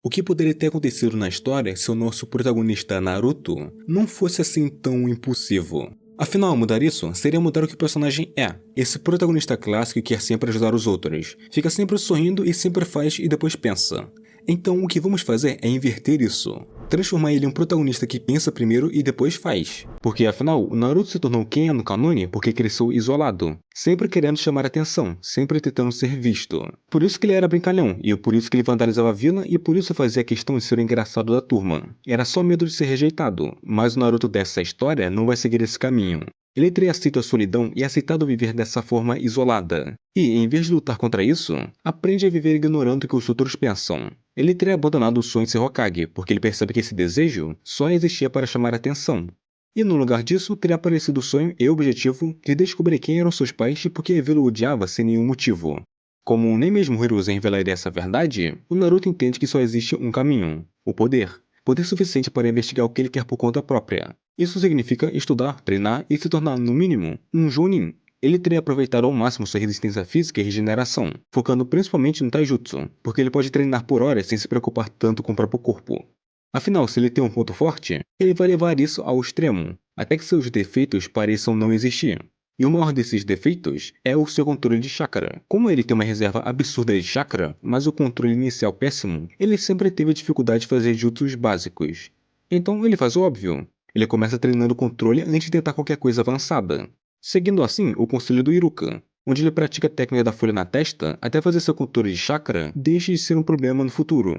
O que poderia ter acontecido na história se o nosso protagonista Naruto não fosse assim tão impulsivo? Afinal, mudar isso seria mudar o que o personagem é. Esse protagonista clássico que quer sempre ajudar os outros, fica sempre sorrindo e sempre faz e depois pensa. Então o que vamos fazer é inverter isso. Transformar ele em um protagonista que pensa primeiro e depois faz. Porque afinal, o Naruto se tornou quem é no canone porque cresceu isolado. Sempre querendo chamar atenção, sempre tentando ser visto. Por isso que ele era brincalhão, e por isso que ele vandalizava a vila, e por isso fazia questão de ser o engraçado da turma. Era só medo de ser rejeitado, mas o Naruto dessa história não vai seguir esse caminho. Ele teria aceito a solidão e aceitado viver dessa forma isolada. E, em vez de lutar contra isso, aprende a viver ignorando o que os outros pensam. Ele teria abandonado o sonho de ser Hokage, porque ele percebe que esse desejo só existia para chamar atenção. E no lugar disso, teria aparecido o sonho e o objetivo de descobrir quem eram seus pais e por que Evil o odiava sem nenhum motivo. Como nem mesmo Hiruzen revelaria essa verdade, o Naruto entende que só existe um caminho: o poder. Poder suficiente para investigar o que ele quer por conta própria. Isso significa estudar, treinar e se tornar, no mínimo, um Jounin. Ele teria aproveitado ao máximo sua resistência física e regeneração, focando principalmente no Taijutsu, porque ele pode treinar por horas sem se preocupar tanto com o próprio corpo. Afinal, se ele tem um ponto forte, ele vai levar isso ao extremo, até que seus defeitos pareçam não existir. E o maior desses defeitos é o seu controle de chakra. Como ele tem uma reserva absurda de chakra, mas o controle inicial péssimo, ele sempre teve dificuldade de fazer jutsus básicos. Então ele faz o óbvio. Ele começa treinando o controle antes de tentar qualquer coisa avançada. Seguindo assim o conselho do Iruka, onde ele pratica a técnica da folha na testa até fazer seu controle de chakra deixe de ser um problema no futuro.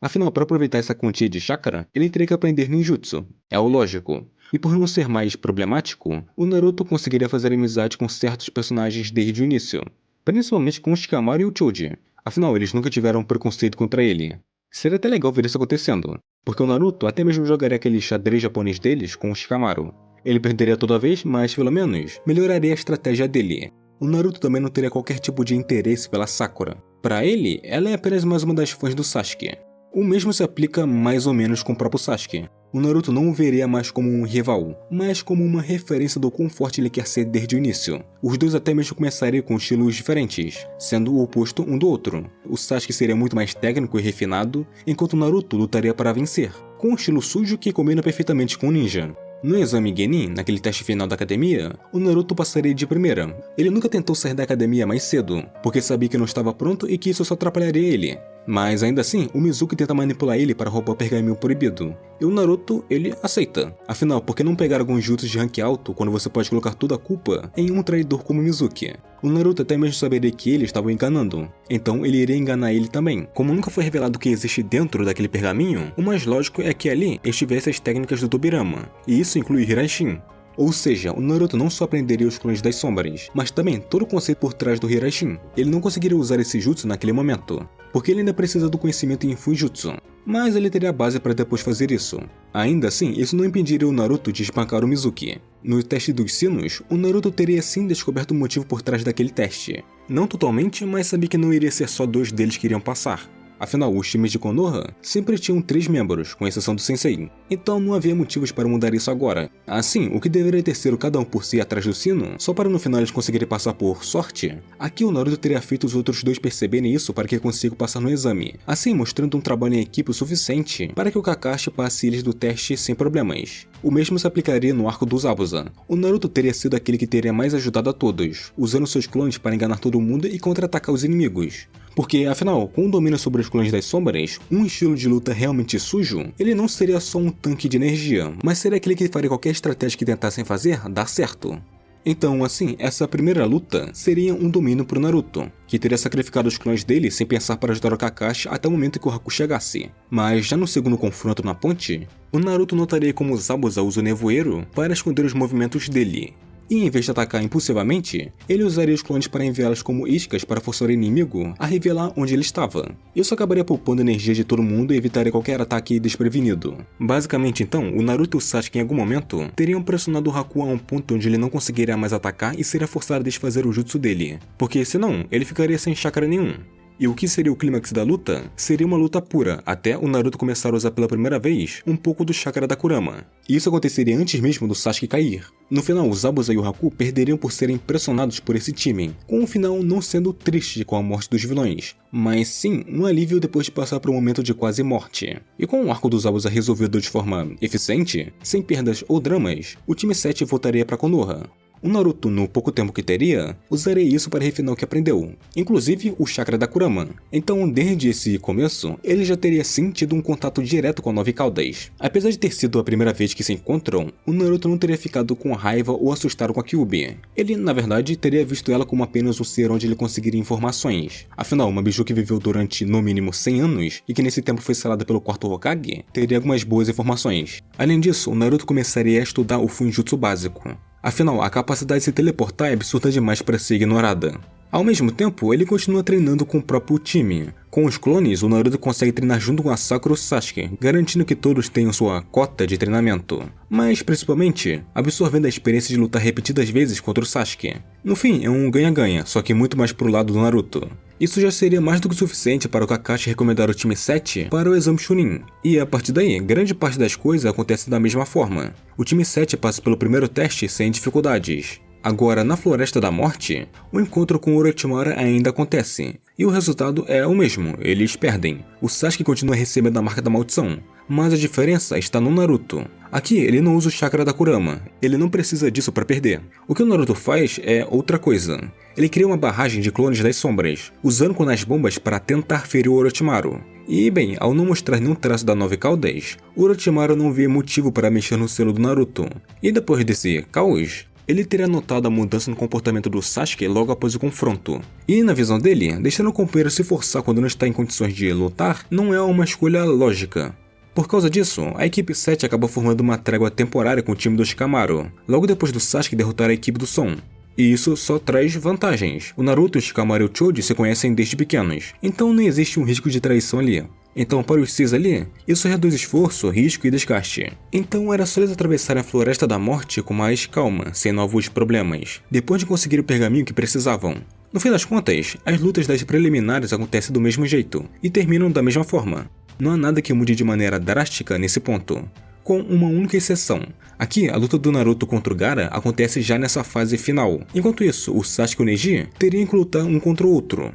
Afinal, para aproveitar essa quantia de chakra, ele teria que aprender ninjutsu. É o lógico. E por não ser mais problemático, o Naruto conseguiria fazer amizade com certos personagens desde o início. Principalmente com o Shikamaru e o Choji. Afinal, eles nunca tiveram preconceito contra ele. Seria até legal ver isso acontecendo, porque o Naruto até mesmo jogaria aquele xadrez japonês deles com o Shikamaru. Ele perderia toda vez, mas pelo menos melhoraria a estratégia dele. O Naruto também não teria qualquer tipo de interesse pela Sakura. Para ele, ela é apenas mais uma das fãs do Sasuke. O mesmo se aplica mais ou menos com o próprio Sasuke. O Naruto não o veria mais como um rival, mas como uma referência do quão forte ele quer ser desde o início. Os dois até mesmo começariam com estilos diferentes, sendo o oposto um do outro. O Sasuke seria muito mais técnico e refinado, enquanto o Naruto lutaria para vencer, com um estilo sujo que combina perfeitamente com o ninja. No exame Genin, naquele teste final da academia, o Naruto passaria de primeira. Ele nunca tentou sair da academia mais cedo, porque sabia que não estava pronto e que isso só atrapalharia ele. Mas ainda assim, o Mizuki tenta manipular ele para roubar o pergaminho proibido. E o Naruto, ele aceita. Afinal, por que não pegar alguns jutsus de rank alto quando você pode colocar toda a culpa em um traidor como Mizuki? O Naruto até mesmo saberia que ele estava o enganando. Então ele iria enganar ele também. Como nunca foi revelado o que existe dentro daquele pergaminho, o mais lógico é que ali estivesse as técnicas do Tobirama. E isso inclui Hiraishin. Ou seja, o Naruto não só aprenderia os clones das sombras, mas também todo o conceito por trás do Hiraishin. Ele não conseguiria usar esse jutsu naquele momento, porque ele ainda precisa do conhecimento em Fujutsu. Mas ele teria a base para depois fazer isso. Ainda assim, isso não impediria o Naruto de espancar o Mizuki. No teste dos sinos, o Naruto teria sim descoberto o motivo por trás daquele teste. Não totalmente, mas sabia que não iria ser só dois deles que iriam passar. Afinal, os times de Konoha sempre tinham 3 membros, com exceção do Sensei. Então não havia motivos para mudar isso agora. Assim, o que deveria ter sido cada um por si atrás do sino, só para no final eles conseguirem passar por sorte, aqui o Naruto teria feito os outros dois perceberem isso para que consigam passar no exame, assim mostrando um trabalho em equipe o suficiente para que o Kakashi passe eles do teste sem problemas. O mesmo se aplicaria no arco dos Zabuza. O Naruto teria sido aquele que teria mais ajudado a todos, usando seus clones para enganar todo mundo e contra-atacar os inimigos. Porque, afinal, com o domínio sobre os clones das sombras, um estilo de luta realmente sujo, ele não seria só um tanque de energia, mas seria aquele que faria qualquer estratégia que tentassem fazer dar certo. Então, assim, essa primeira luta seria um domínio pro Naruto, que teria sacrificado os clones dele sem pensar para ajudar o Kakashi até o momento que o Haku chegasse. Mas já no segundo confronto na ponte, o Naruto notaria como o Zabuza usa o nevoeiro para esconder os movimentos dele. E em vez de atacar impulsivamente, ele usaria os clones para enviá-los como iscas para forçar o inimigo a revelar onde ele estava. Isso acabaria poupando energia de todo mundo e evitaria qualquer ataque desprevenido. Basicamente então, o Naruto e o Sasuke em algum momento teriam pressionado o Haku a um ponto onde ele não conseguiria mais atacar e seria forçado a desfazer o jutsu dele, porque senão ele ficaria sem chakra nenhum. E o que seria o clímax da luta? Seria uma luta pura, até o Naruto começar a usar pela primeira vez um pouco do chakra da Kurama. E isso aconteceria antes mesmo do Sasuke cair. No final, os Zabuza e o Haku perderiam por serem pressionados por esse time, com o final não sendo triste com a morte dos vilões, mas sim um alívio depois de passar por um momento de quase morte. E com o arco dos Zabuza resolvido de forma eficiente, sem perdas ou dramas, o time 7 voltaria para Konoha. O Naruto, no pouco tempo que teria, usaria isso para refinar o que aprendeu, inclusive o chakra da Kurama. Então, desde esse começo, ele já teria sim tido um contato direto com a Nove Caudas. Apesar de ter sido a primeira vez que se encontram, o Naruto não teria ficado com raiva ou assustado com a Kyuubi. Ele, na verdade, teria visto ela como apenas um ser onde ele conseguiria informações. Afinal, uma biju que viveu durante, no mínimo, 100 anos, e que nesse tempo foi selada pelo quarto Hokage, teria algumas boas informações. Além disso, o Naruto começaria a estudar o Fuinjutsu básico. Afinal, a capacidade de se teleportar é absurda demais para ser ignorada. Ao mesmo tempo, ele continua treinando com o próprio time. Com os clones, o Naruto consegue treinar junto com a Sakura e o Sasuke, garantindo que todos tenham sua cota de treinamento. Mas, principalmente, absorvendo a experiência de lutar repetidas vezes contra o Sasuke. No fim, é um ganha-ganha, só que muito mais pro lado do Naruto. Isso já seria mais do que suficiente para o Kakashi recomendar o time 7 para o exame Chunin. E a partir daí, grande parte das coisas acontece da mesma forma. O time 7 passa pelo primeiro teste sem dificuldades. Agora, na Floresta da Morte, o encontro com Orochimaru ainda acontece, e o resultado é o mesmo, eles perdem. O Sasuke continua recebendo a marca da maldição, mas a diferença está no Naruto. Aqui, ele não usa o chakra da Kurama, ele não precisa disso para perder. O que o Naruto faz é outra coisa. Ele cria uma barragem de clones das sombras, usando Kunai bombas para tentar ferir o Orochimaru. E bem, ao não mostrar nenhum traço da Nove Caudas, o Orochimaru não vê motivo para mexer no selo do Naruto. E depois desse caos, ele teria notado a mudança no comportamento do Sasuke logo após o confronto. E na visão dele, deixando o companheiro se forçar quando não está em condições de lutar não é uma escolha lógica. Por causa disso, a equipe 7 acaba formando uma trégua temporária com o time do Shikamaru, logo depois do Sasuke derrotar a equipe do Son. E isso só traz vantagens. O Naruto, o Shikamaru e o Choji se conhecem desde pequenos, então não existe um risco de traição ali. Então, para os 6 ali, isso reduz esforço, risco e desgaste. Então era só eles atravessarem a Floresta da Morte com mais calma, sem novos problemas, depois de conseguir o pergaminho que precisavam. No fim das contas, as lutas das preliminares acontecem do mesmo jeito, e terminam da mesma forma. Não há nada que mude de maneira drástica nesse ponto, com uma única exceção. Aqui, a luta do Naruto contra o Gaara acontece já nessa fase final. Enquanto isso, o Sasuke e o Neji teriam que lutar um contra o outro.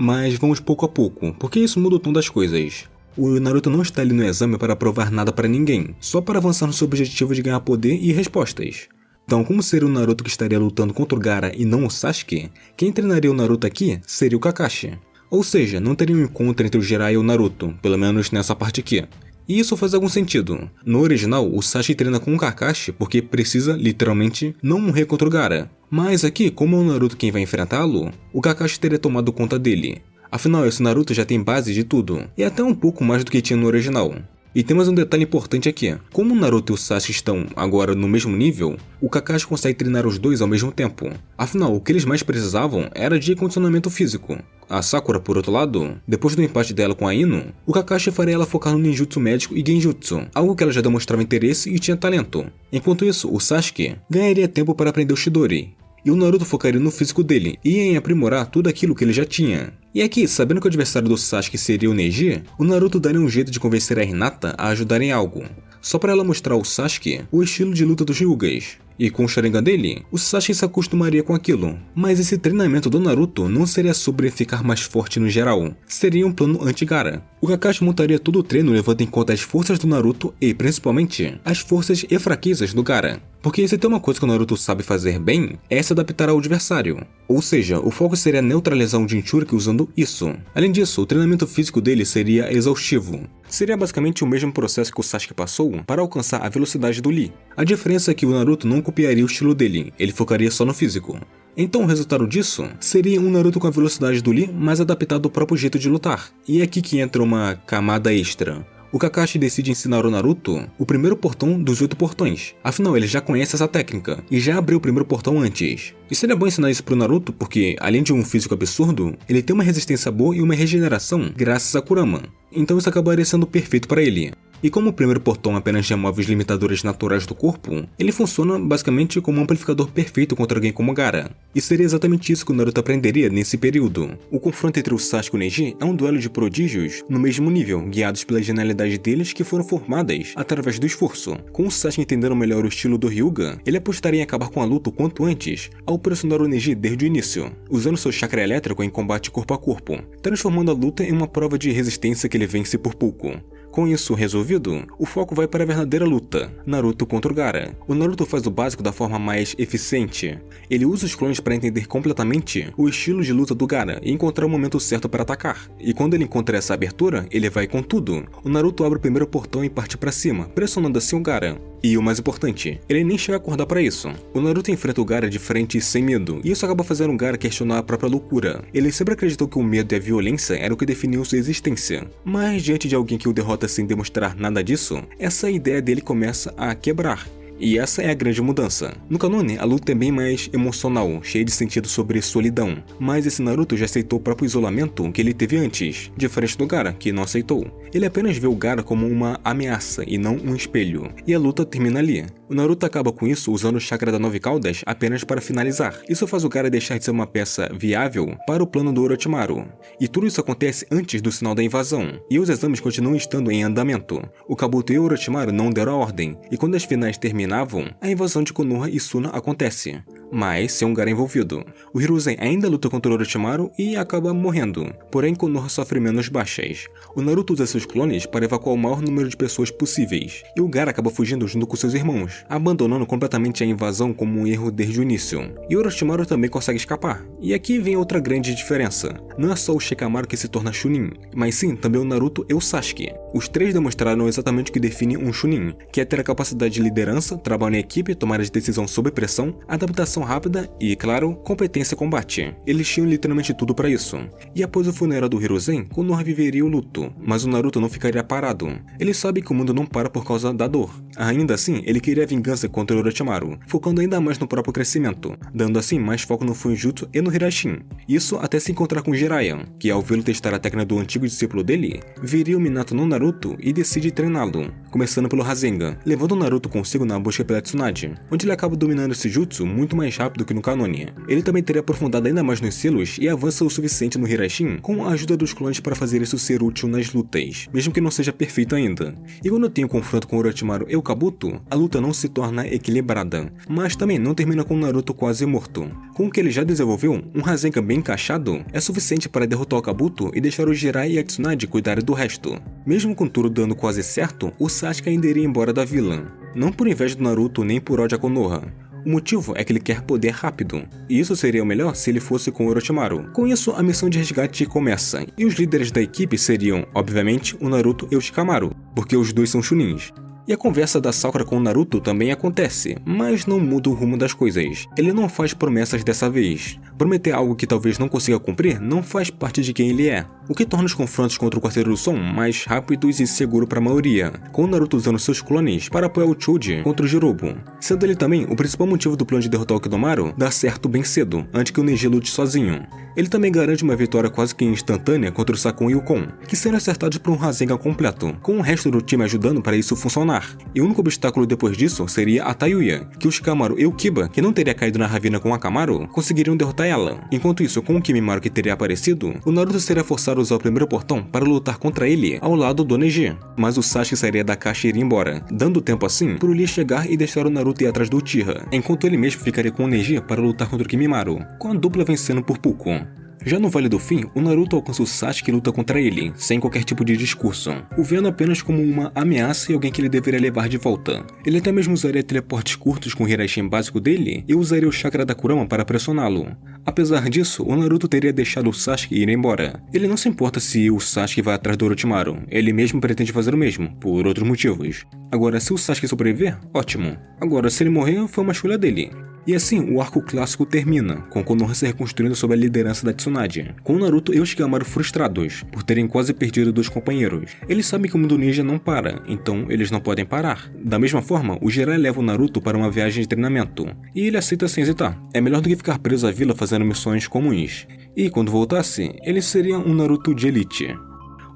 Mas vamos pouco a pouco, porque isso muda o tom das coisas. O Naruto não está ali no exame para provar nada para ninguém, só para avançar no seu objetivo de ganhar poder e respostas. Então, como seria o Naruto que estaria lutando contra o Gaara e não o Sasuke, quem treinaria o Naruto aqui seria o Kakashi. Ou seja, não teria um encontro entre o Jiraiya e o Naruto, pelo menos nessa parte aqui. E isso faz algum sentido. No original, o Sasuke treina com o Kakashi porque precisa, literalmente, não morrer contra o Gaara. Mas aqui, como é o Naruto quem vai enfrentá-lo, o Kakashi teria tomado conta dele. Afinal, esse Naruto já tem base de tudo, e até um pouco mais do que tinha no original. E tem mais um detalhe importante aqui. Como o Naruto e o Sasuke estão agora no mesmo nível, o Kakashi consegue treinar os dois ao mesmo tempo. Afinal, o que eles mais precisavam era de condicionamento físico. A Sakura, por outro lado, depois do empate dela com a Ino, o Kakashi faria ela focar no ninjutsu médico e genjutsu, algo que ela já demonstrava interesse e tinha talento. Enquanto isso, o Sasuke ganharia tempo para aprender o Chidori, e o Naruto focaria no físico dele e em aprimorar tudo aquilo que ele já tinha. E aqui, sabendo que o adversário do Sasuke seria o Neji, o Naruto daria um jeito de convencer a Hinata a ajudar em algo, só para ela mostrar ao Sasuke o estilo de luta dos Hyugas. E com o Sharingan dele, o Sasuke se acostumaria com aquilo. Mas esse treinamento do Naruto não seria sobre ficar mais forte no geral, seria um plano anti-Gaara. O Kakashi montaria todo o treino levando em conta as forças do Naruto e, principalmente, as forças e fraquezas do Gaara. Porque se tem uma coisa que o Naruto sabe fazer bem, é se adaptar ao adversário. Ou seja, o foco seria neutralizar um Jinchuriki usando isso. Além disso, o treinamento físico dele seria exaustivo. Seria basicamente o mesmo processo que o Sasuke passou para alcançar a velocidade do Lee. A diferença é que o Naruto não copiaria o estilo dele, ele focaria só no físico. Então o resultado disso seria um Naruto com a velocidade do Lee, mas adaptado ao próprio jeito de lutar. E é aqui que entra uma camada extra. O Kakashi decide ensinar o Naruto o primeiro portão dos 8 portões. Afinal, ele já conhece essa técnica e já abriu o primeiro portão antes. E seria bom ensinar isso pro Naruto porque, além de um físico absurdo, ele tem uma resistência boa e uma regeneração graças a Kurama. Então isso acabaria sendo perfeito para ele. E como o primeiro portão apenas remove os limitadores naturais do corpo, ele funciona basicamente como um amplificador perfeito contra alguém como Gaara. E seria exatamente isso que o Naruto aprenderia nesse período. O confronto entre o Sasuke e o Neji é um duelo de prodígios no mesmo nível, guiados pela genialidade deles que foram formadas através do esforço. Com o Sasuke entendendo melhor o estilo do Hyuga, ele apostaria em acabar com a luta o quanto antes, ao pressionar o Neji desde o início, usando seu chakra elétrico em combate corpo a corpo, transformando a luta em uma prova de resistência que ele vence por pouco. Com isso resolvido, o foco vai para a verdadeira luta, Naruto contra o Gaara. O Naruto faz o básico da forma mais eficiente. Ele usa os clones para entender completamente o estilo de luta do Gaara e encontrar o momento certo para atacar. E quando ele encontra essa abertura, ele vai com tudo. O Naruto abre o primeiro portão e parte para cima, pressionando assim o Gaara. E o mais importante, ele nem chega a acordar para isso. O Naruto enfrenta o Gaara de frente e sem medo, e isso acaba fazendo o Gaara questionar a própria loucura. Ele sempre acreditou que o medo e a violência era o que definiam sua existência. Mas diante de alguém que o derrota sem demonstrar nada disso, essa ideia dele começa a quebrar. E essa é a grande mudança. No canone, a luta é bem mais emocional, cheia de sentido sobre solidão. Mas esse Naruto já aceitou o próprio isolamento que ele teve antes, diferente do Gaara, que não aceitou. Ele apenas vê o Gaara como uma ameaça e não um espelho. E a luta termina ali. O Naruto acaba com isso usando o chakra da 9 caudas apenas para finalizar. Isso faz o Gaara deixar de ser uma peça viável para o plano do Orochimaru. E tudo isso acontece antes do sinal da invasão. E os exames continuam estando em andamento. O Kabuto e o Orochimaru não deram a ordem. E quando as finais terminavam, a invasão de Konoha e Suna acontece. Mas sem um Gaara envolvido. O Hiruzen ainda luta contra o Orochimaru e acaba morrendo, porém Konoha sofre menos baixas. O Naruto usa seus clones para evacuar o maior número de pessoas possíveis, e o Gaara acaba fugindo junto com seus irmãos, abandonando completamente a invasão como um erro desde o início. E o Orochimaru também consegue escapar, e aqui vem outra grande diferença. Não é só o Shikamaru que se torna Chunin, mas sim também o Naruto e o Sasuke. Os três demonstraram exatamente o que define um Chunin, que é ter a capacidade de liderança, trabalho em equipe, tomar de decisão sob pressão, adaptação rápida e, claro, competência em combate. Eles tinham literalmente tudo para isso. E após o funeral do Hiruzen, Konoha viveria o luto, mas o Naruto não ficaria parado. Ele sabe que o mundo não para por causa da dor. Ainda assim, ele queria vingança contra o Orochimaru, focando ainda mais no próprio crescimento, dando assim mais foco no Fuinjutsu e no Hirashin. Isso até se encontrar com Jiraiya, que ao vê-lo testar a técnica do antigo discípulo dele, viria o Minato no Naruto e decide treiná-lo, começando pelo Rasengan, levando o Naruto consigo na busca pela Tsunade, onde ele acaba dominando esse jutsu muito mais rápido que no canone. Ele também teria aprofundado ainda mais nos selos e avança o suficiente no Hirashin com a ajuda dos clones para fazer isso ser útil nas lutas, mesmo que não seja perfeito ainda. E quando tem o confronto com o Orochimaru e o Kabuto, a luta não se torna equilibrada, mas também não termina com o Naruto quase morto. Com o que ele já desenvolveu, um Rasengan bem encaixado é suficiente para derrotar o Kabuto e deixar o Jiraiya e a Tsunade cuidarem do resto. Mesmo com tudo dando quase certo, o Sasuke ainda iria embora da vila. Não por inveja do Naruto nem por ódio a Konoha. O motivo é que ele quer poder rápido, e isso seria o melhor se ele fosse com o Orochimaru. Com isso, a missão de resgate começa, e os líderes da equipe seriam, obviamente, o Naruto e o Shikamaru, porque os dois são Chunins. E a conversa da Sakura com o Naruto também acontece, mas não muda o rumo das coisas. Ele não faz promessas dessa vez. Prometer algo que talvez não consiga cumprir não faz parte de quem ele é, o que torna os confrontos contra o Quarteiro do Som mais rápidos e seguro para a maioria, com o Naruto usando seus clones para apoiar o Choji contra o Jirobo, sendo ele também o principal motivo do plano de derrotar o Kidomaru dar certo bem cedo, antes que o Neji lute sozinho. Ele também garante uma vitória quase que instantânea contra o Sakon e o Kon, que serão acertados por um Rasengan completo, com o resto do time ajudando para isso funcionar. E o único obstáculo depois disso seria a Tayuya, que o Shikamaru e o Kiba, que não teria caído na ravina com Akamaru, conseguiriam derrotar ela. Enquanto isso, com o Kimimaro que teria aparecido, o Naruto seria forçado a usar o primeiro portão para lutar contra ele ao lado do Neji, mas o Sasuke sairia da caixa e iria embora, dando tempo assim pro Lee chegar e deixar o Naruto ir atrás do Uchiha, enquanto ele mesmo ficaria com o Neji para lutar contra o Kimimaro, com a dupla vencendo por pouco. Já no Vale do Fim, o Naruto alcança o Sasuke e luta contra ele, sem qualquer tipo de discurso, o vendo apenas como uma ameaça e alguém que ele deveria levar de volta. Ele até mesmo usaria teleportes curtos com o Hirashin básico dele e usaria o chakra da Kurama para pressioná-lo. Apesar disso, o Naruto teria deixado o Sasuke ir embora. Ele não se importa se o Sasuke vai atrás do Orochimaru, ele mesmo pretende fazer o mesmo, por outros motivos. Agora, se o Sasuke sobreviver, ótimo. Agora, se ele morrer, foi uma escolha dele. E assim, o arco clássico termina, com Konoha se reconstruindo sob a liderança da Tsunade, com o Naruto e o Shikamaru frustrados, por terem quase perdido 2 companheiros. Eles sabem que o mundo ninja não para, então eles não podem parar. Da mesma forma, o Jiraiya leva o Naruto para uma viagem de treinamento, e ele aceita sem hesitar. É melhor do que ficar preso à vila fazendo missões comuns. E quando voltasse, ele seria um Naruto de elite.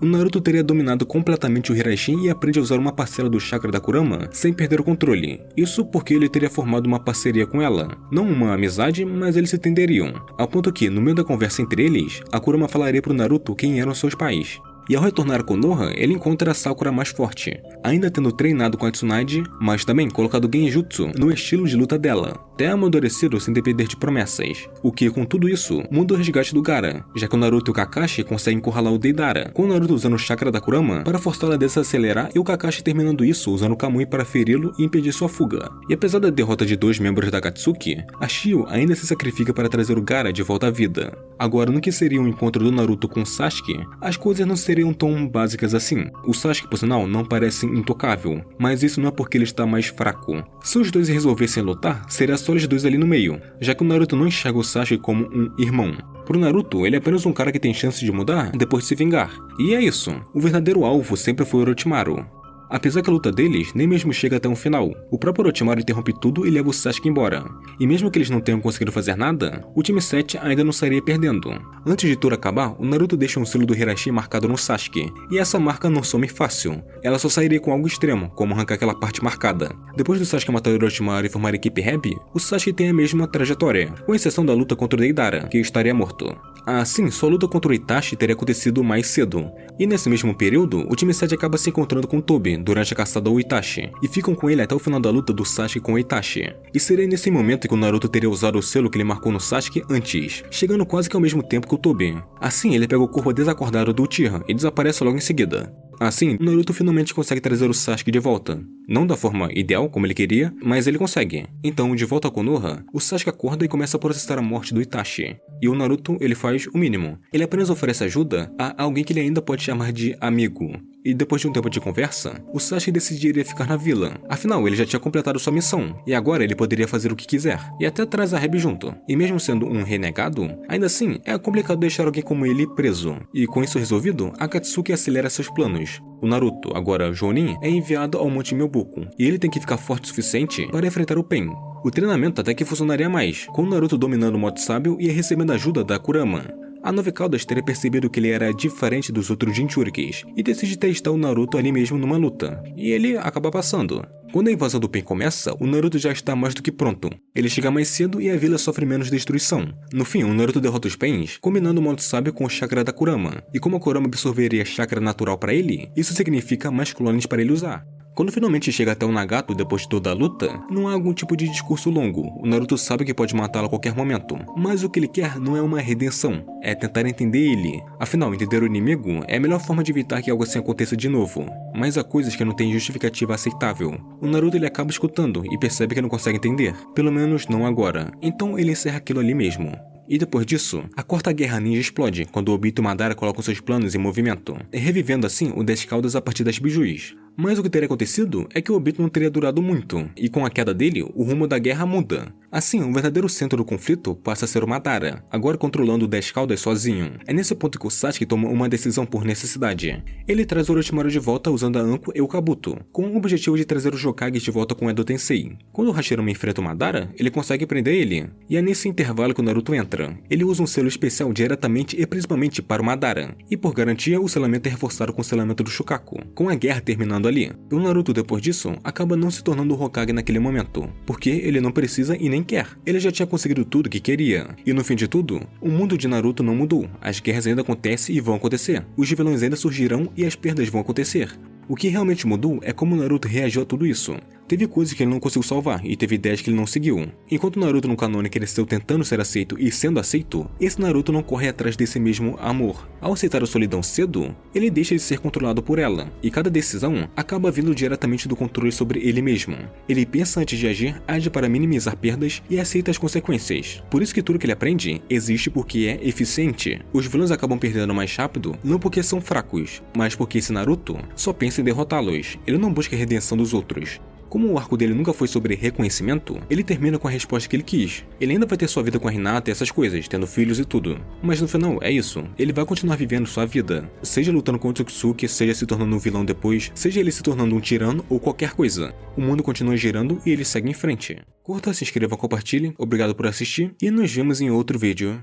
o Naruto teria dominado completamente o Hiraishin e aprende a usar uma parcela do chakra da Kurama sem perder o controle. Isso porque ele teria formado uma parceria com ela. Não uma amizade, mas eles se entenderiam. Ao ponto que, no meio da conversa entre eles, a Kurama falaria pro Naruto quem eram seus pais. E ao retornar a Konoha, ele encontra a Sakura mais forte, ainda tendo treinado com a Tsunade, mas também colocado Genjutsu no estilo de luta dela, até amadurecido sem depender de promessas. O que, com tudo isso, muda o resgate do Gaara, já que o Naruto e o Kakashi conseguem encurralar o Deidara, com o Naruto usando o chakra da Kurama para forçá-la a desacelerar e o Kakashi terminando isso usando o Kamui para feri-lo e impedir sua fuga. E apesar da derrota de 2 membros da Akatsuki, a Shio ainda se sacrifica para trazer o Gaara de volta à vida. Agora, no que seria um encontro do Naruto com Sasuke, as coisas não seriam tão básicas assim. O Sasuke, por sinal, não parece intocável, mas isso não é porque ele está mais fraco. Se os dois resolvessem lutar, seria só os dois ali no meio, já que o Naruto não enxerga o Sasuke como um irmão. Pro Naruto, ele é apenas um cara que tem chance de mudar depois de se vingar. E é isso, o verdadeiro alvo sempre foi Orochimaru. Apesar que a luta deles nem mesmo chega até um final, o próprio Orochimaru interrompe tudo e leva o Sasuke embora. E mesmo que eles não tenham conseguido fazer nada, o time 7 ainda não sairia perdendo. Antes de tudo acabar, o Naruto deixa um selo do Hiraishin marcado no Sasuke, e essa marca não some fácil. Ela só sairia com algo extremo, como arrancar aquela parte marcada. Depois do Sasuke matar o Orochimaru e formar a equipe Hebi, o Sasuke tem a mesma trajetória, com exceção da luta contra o Deidara, que estaria morto. Assim, sua luta contra o Itachi teria acontecido mais cedo. E nesse mesmo período, o time 7 acaba se encontrando com Tobi durante a caçada ao Itachi, e ficam com ele até o final da luta do Sasuke com o Itachi. E seria nesse momento que o Naruto teria usado o selo que ele marcou no Sasuke antes, chegando quase que ao mesmo tempo que o Tobi. Assim, ele pega o corpo desacordado do Uchiha e desaparece logo em seguida. Assim, Naruto finalmente consegue trazer o Sasuke de volta. Não da forma ideal, como ele queria, mas ele consegue. Então, de volta a Konoha, o Sasuke acorda e começa a processar a morte do Itachi. E o Naruto, ele faz o mínimo. Ele apenas oferece ajuda a alguém que ele ainda pode chamar de amigo. E depois de um tempo de conversa, o Sasuke decidiria ficar na vila. Afinal, ele já tinha completado sua missão, e agora ele poderia fazer o que quiser, e até traz a Hebi junto. E mesmo sendo um renegado, ainda assim, é complicado deixar alguém como ele preso. E com isso resolvido, Akatsuki acelera seus planos. O Naruto, agora Jounin, é enviado ao Monte Myoboku, e ele tem que ficar forte o suficiente para enfrentar o Pain. O treinamento até que funcionaria mais, com o Naruto dominando o modo sábio e recebendo ajuda da Kurama. A Nove Caudas teria percebido que ele era diferente dos outros Jinchurikis e decide testar o Naruto ali mesmo numa luta, e ele acaba passando. Quando a invasão do Pain começa, o Naruto já está mais do que pronto. Ele chega mais cedo e a vila sofre menos destruição. No fim, o Naruto derrota os Pains, combinando o modo sábio com o chakra da Kurama, e como a Kurama absorveria chakra natural para ele, isso significa mais clones para ele usar. Quando finalmente chega até o Nagato depois de toda a luta, não há algum tipo de discurso longo. O Naruto sabe que pode matá-lo a qualquer momento, mas o que ele quer não é uma redenção, é tentar entender ele. Afinal, entender o inimigo é a melhor forma de evitar que algo assim aconteça de novo. Mas há coisas que não têm justificativa aceitável. O Naruto ele acaba escutando e percebe que não consegue entender, pelo menos não agora. Então ele encerra aquilo ali mesmo. E depois disso, a Quarta Guerra Ninja explode quando o Obito e Madara colocam seus planos em movimento, revivendo assim o 10 Caudas a partir das Bijus. Mas o que teria acontecido é que o Obito não teria durado muito, e com a queda dele, o rumo da guerra muda. Assim, o verdadeiro centro do conflito passa a ser o Madara, agora controlando o 10 Caudas sozinho. É nesse ponto que o Sasuke toma uma decisão por necessidade. Ele traz o Orochimaru de volta usando a Anko e o Kabuto, com o objetivo de trazer os Hokages de volta com o Edo Tensei. Quando o Hashirama enfrenta o Madara, ele consegue prender ele, e é nesse intervalo que o Naruto entra. Ele usa um selo especial diretamente e principalmente para o Madara, e por garantia o selamento é reforçado com o selamento do Shukaku, com a guerra terminando ali. O Naruto, depois disso, acaba não se tornando o Hokage naquele momento, porque ele não precisa e nem quer. Ele já tinha conseguido tudo que queria. E no fim de tudo, o mundo de Naruto não mudou. As guerras ainda acontecem e vão acontecer. Os vilões ainda surgirão e as perdas vão acontecer. O que realmente mudou é como Naruto reagiu a tudo isso. Teve coisas que ele não conseguiu salvar e teve ideias que ele não seguiu. Enquanto Naruto no canone cresceu tentando ser aceito e sendo aceito, esse Naruto não corre atrás desse mesmo amor. Ao aceitar a solidão cedo, ele deixa de ser controlado por ela, e cada decisão acaba vindo diretamente do controle sobre ele mesmo. Ele pensa antes de agir, age para minimizar perdas e aceita as consequências. Por isso que tudo que ele aprende existe porque é eficiente. Os vilões acabam perdendo mais rápido, não porque são fracos, mas porque esse Naruto só pensa em derrotá-los. Ele não busca a redenção dos outros. Como o arco dele nunca foi sobre reconhecimento, ele termina com a resposta que ele quis. Ele ainda vai ter sua vida com a Hinata e essas coisas, tendo filhos e tudo. Mas no final, é isso. Ele vai continuar vivendo sua vida. Seja lutando contra o Tsuki, seja se tornando um vilão depois, seja ele se tornando um tirano ou qualquer coisa. O mundo continua girando e ele segue em frente. Curta, se inscreva, compartilhe, obrigado por assistir e nos vemos em outro vídeo.